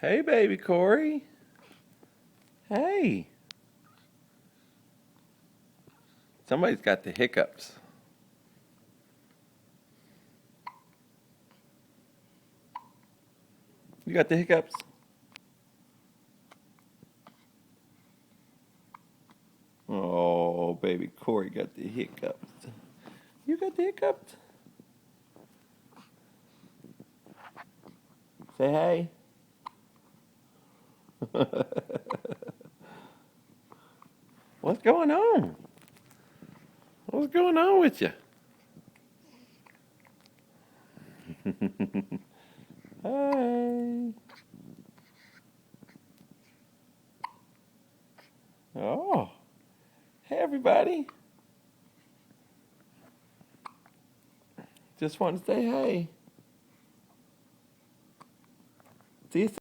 Hey, baby Corey. Hey. Somebody's got the hiccups. You got the hiccups? Oh, baby Corey got the hiccups. You got the hiccups? Say hey. What's going on? What's going on with you? Hey. Oh. Hey, everybody. Just want to say hey. See you soon.